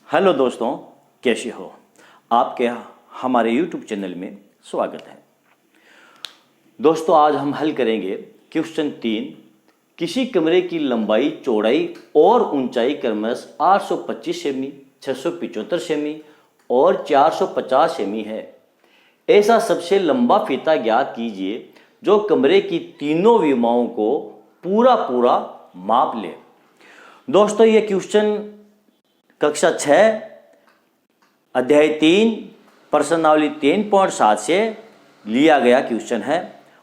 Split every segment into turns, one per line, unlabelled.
Hello दोस्तों, कैसे हो? आपके हमारे YouTube चैनल में स्वागत है। दोस्तों, आज हम हल करेंगे क्वेश्चन 3। किसी कमरे की लंबाई, चौड़ाई और ऊंचाई क्रमश 825 सेमी, 675 सेमी और 450 सेमी है। ऐसा सबसे लंबा फीता ज्ञात कीजिए जो कमरे की तीनों विमाओं को पूरा पूरा माप ले। दोस्तों, ये क्वेश्चन कक्षा 6 अध्याय 3 प्रश्नावली 3.7 से लिया गया क्वेश्चन है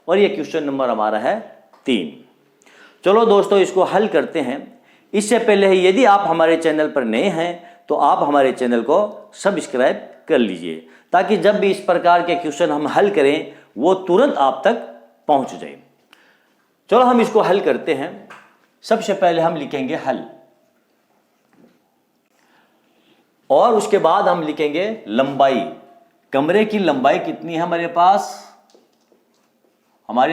और ये क्वेश्चन नंबर हमारा है 3। चलो दोस्तों, इसको हल करते हैं। इससे पहले यदि आप हमारे चैनल पर नए हैं तो आप हमारे चैनल को सब्सक्राइब कर लीजिए ताकि जब भी इस प्रकार के क्वेश्चन हम हल करें वो तुरंत आप तक पहुंच जाए। चलो हम इसको हल करते हैं। सबसे पहले हम लिखेंगे हल और उसके बाद हम लिखेंगे लंबाई। कमरे की लंबाई कितनी है हमारे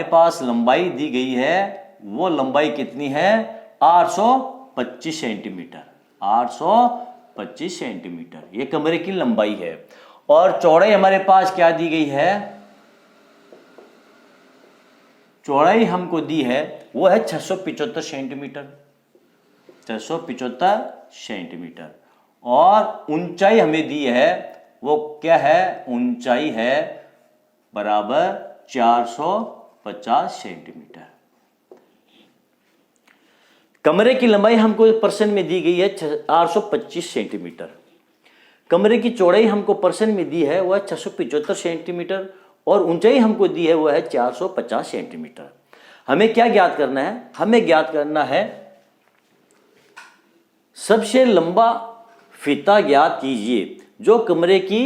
पास लंबाई दी गई है। वो लंबाई कितनी है? 825 सेंटीमीटर। 825 सेंटीमीटर ये कमरे की लंबाई है। और चौड़ाई हमारे पास क्या दी गई है? चौड़ाई हमको दी है वो है 675 सेंटीमीटर। 675 सेंटीमीटर। और ऊंचाई हमें दी है वो क्या है? ऊंचाई है बराबर 450 सेंटीमीटर। कमरे की लंबाई हमको परसेंट में दी गई है 825 सेंटीमीटर। कमरे की चौड़ाई हमको परसेंट में दी है वो है 675 सेंटीमीटर और ऊंचाई हमको दी है वो है 450 सेंटीमीटर। हमें क्या ज्ञात करना है? हमें ज्ञात करना है सबसे लंबा फीता ज्ञात कीजिए जो कमरे की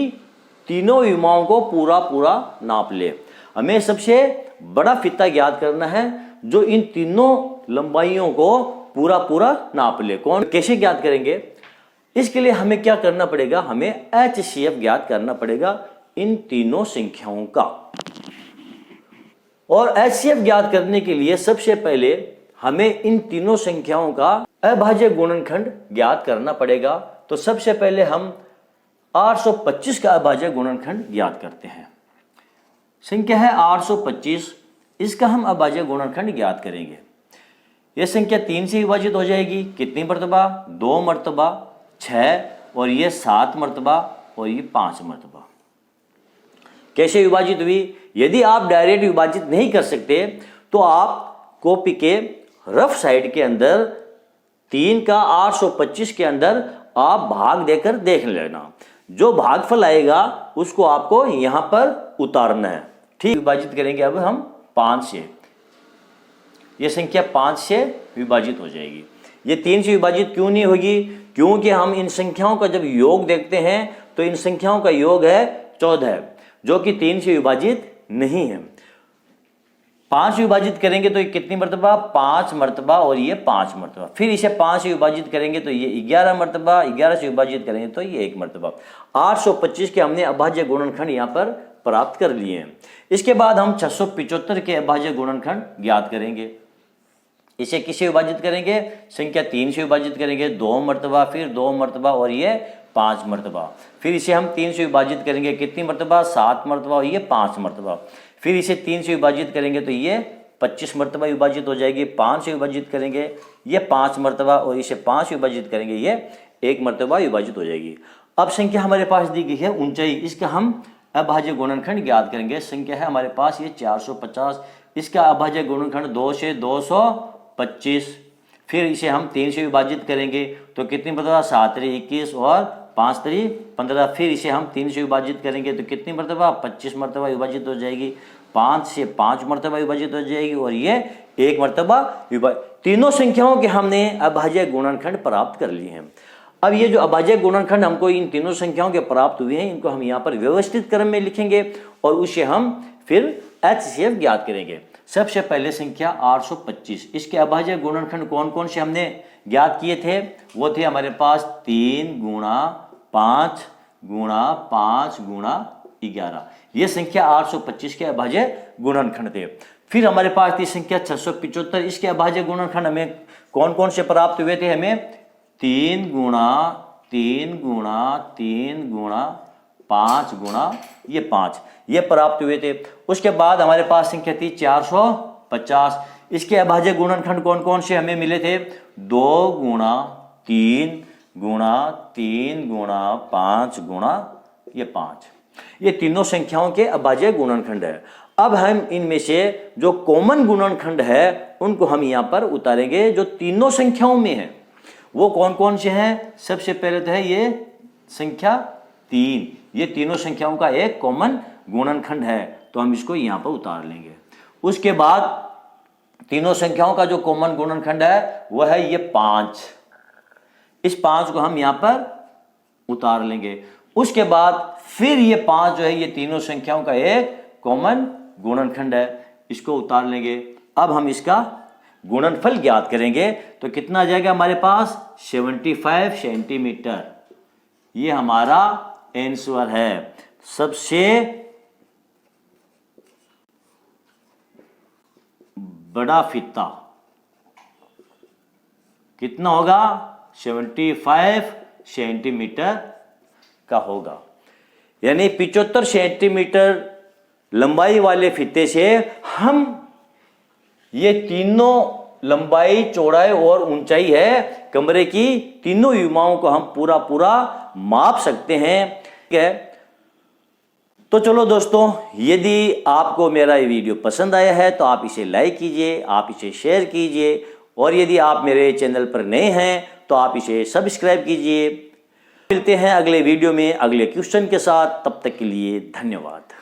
तीनों विमाओं को पूरा पूरा नाप ले। हमें सबसे बड़ा फीता ज्ञात करना है जो इन तीनों लंबाइयों को पूरा पूरा नाप ले। कौन, कैसे ज्ञात करेंगे? इसके लिए हमें क्या करना पड़ेगा? हमें HCF ज्ञात करना पड़ेगा इन तीनों संख्याओं का। और HCF ज्ञात करने के लिए सबसे पहले हमें इन तीनों संख्याओं का अभाज्य गुणनखंड ज्ञात करना पड़ेगा। तो सबसे पहले हम 825 का अभाज्य गुणनखंड ज्ञात करते हैं। संख्या है 825, इसका हम अभाज्य गुणनखंड ज्ञात करेंगे। यह संख्या 3 से विभाजित हो जाएगी। कितनी मर्तबा? 2 मर्तबा, 6 और ये 7 मर्तबा और ये 5 मर्तबा। कैसे विभाजित हुई? यदि आप डायरेक्ट विभाजित नहीं कर सकते तो आप कॉपी के रफ साइड के अंदर 3 का 825 के अंदर आप भाग देकर देख लेना। जो भागफल आएगा उसको आपको यहां पर उतारना है। ठीक, विभाजित करेंगे अब हम 5 से। यह संख्या 5 से विभाजित हो जाएगी। ये 3 से विभाजित क्यों नहीं होगी? क्योंकि हम इन संख्याओं का जब योग देखते हैं तो इन संख्याओं का योग है 14 जो कि 3 से विभाजित नहीं है। 5 से विभाजित करेंगे तो ये कितनी मर्तबा? 5 मर्तबा और ये 5 मर्तबा। फिर इसे 5 से विभाजित करेंगे तो ये 11 मर्तबा। 11 से विभाजित करेंगे तो ये 1 मर्तबा। 825 के हमने अभाज्य गुणनखंड यहाँ पर प्राप्त कर लिए हैं। इसके बाद हम 675 के अभाज्य गुणनखंड ज्ञात करेंगे। इसे किससे विभाजित करेंगे? संख्या 3 से विभाजित करेंगे। 2 मर्तबा, फिर 2 मर्तबा और ये 5 मर्तबा। फिर इसे हम 3 से विभाजित करेंगे। कितनी मर्तबा? 7 मर्तबा और ये 5 मर्तबा। फिर इसे 3 से विभाजित करेंगे तो ये 25 मर्तबा विभाजित हो जाएगी। 5 से विभाजित करेंगे ये 5 मर्तबा और इसे 5 से विभाजित करेंगे ये 1 मर्तबा विभाजित हो जाएगी। अब संख्या हमारे पास दी गई है ऊंचाई, इसका हम अभाज्य गुणनखंड ज्ञात करेंगे। संख्या है हमारे पास ये 450, इसका अभाज्य गुणनखंड 2 से 225। फिर इसे हम 3 से विभाजित करेंगे तो कितनी मर्तबा? 7 3 21 और 5 3 15। फिर इसे हम 3 से विभाजित करेंगे तो कितनी मर्तबा? 25 मर्तबा विभाजित हो जाएगी। 5 से 5 मर्तबा विभाजित हो जाएगी और ये 1 मर्तबा विभाजित। तीनों संख्याओं के हमने अभाज्य गुणनखंड प्राप्त कर लिए हैं। अब ये जो अभाज्य गुणनखंड हमको इन तीनों संख्याओं के प्राप्त हुए हैं इनको हम यहाँ पर व्यवस्थित क्रम में लिखेंगे और उसे हम फिर HCF ज्ञात करेंगे। सबसे पहले संख्या 825, इसके अभाज्य गुणनखंड कौन कौन से हमने ज्ञात किए थे? वो थे हमारे पास 3 गुणा 5 गुणा 5 गुणा 11। ये संख्या 825 के अभाज्य गुणनखंड थे। फिर हमारे पास थी संख्या 675, इसके अभाज्य गुणनखंड हमें कौन कौन से प्राप्त हुए थे? हमें 3 गुणा 3 गुणा 3 गुणा 5 गुणा ये 5, ये प्राप्त हुए थे। उसके बाद हमारे पास संख्या थी 450। इसके अभाज्य गुणनखंड कौन कौन से हमें मिले थे? 2 गुणा 3 गुणा 3 गुणा 5 गुणा ये 5, ये तीनों संख्याओं के अभाज्य गुणनखंड है। अब हम इनमें से जो कॉमन गुणनखंड है उनको हम यहाँ पर उतारेंगे जो तीनों संख्याओं में है। वो कौन कौन से हैं? सबसे पहले तो है ये संख्या 3, ये तीनों संख्याओं का एक कॉमन गुणनखंड है, तो हम इसको यहाँ पर उतार लेंगे। उसके बाद तीनों संख्याओं का जो कॉमन गुणनखंड है वह है ये 5, इस 5 को हम यहाँ पर उतार लेंगे। उसके बाद फिर ये 5 जो है ये तीनों संख्याओं का एक कॉमन गुणनखंड है, इसको उतार लेंगे। अब हम इसका गुणनफल ज्ञात करेंगे तो कितना आ जाएगा हमारे पास? 75 सेंटीमीटर। ये हमारा आंसर है। सबसे बड़ा फीता कितना होगा? 75 सेंटीमीटर का होगा। यानी 75 सेंटीमीटर लंबाई वाले फीते से हम ये तीनों लंबाई, चौड़ाई और ऊंचाई है कमरे की, तीनों युवाओं को हम पूरा पूरा माप सकते हैं। ठीक है, तो चलो दोस्तों, यदि आपको मेरा ये वीडियो पसंद आया है तो आप इसे लाइक कीजिए, आप इसे शेयर कीजिए, और यदि आप मेरे चैनल पर नए हैं तो आप इसे सब्सक्राइब कीजिए। मिलते हैं अगले वीडियो में अगले क्वेश्चन के साथ, तब तक के लिए धन्यवाद।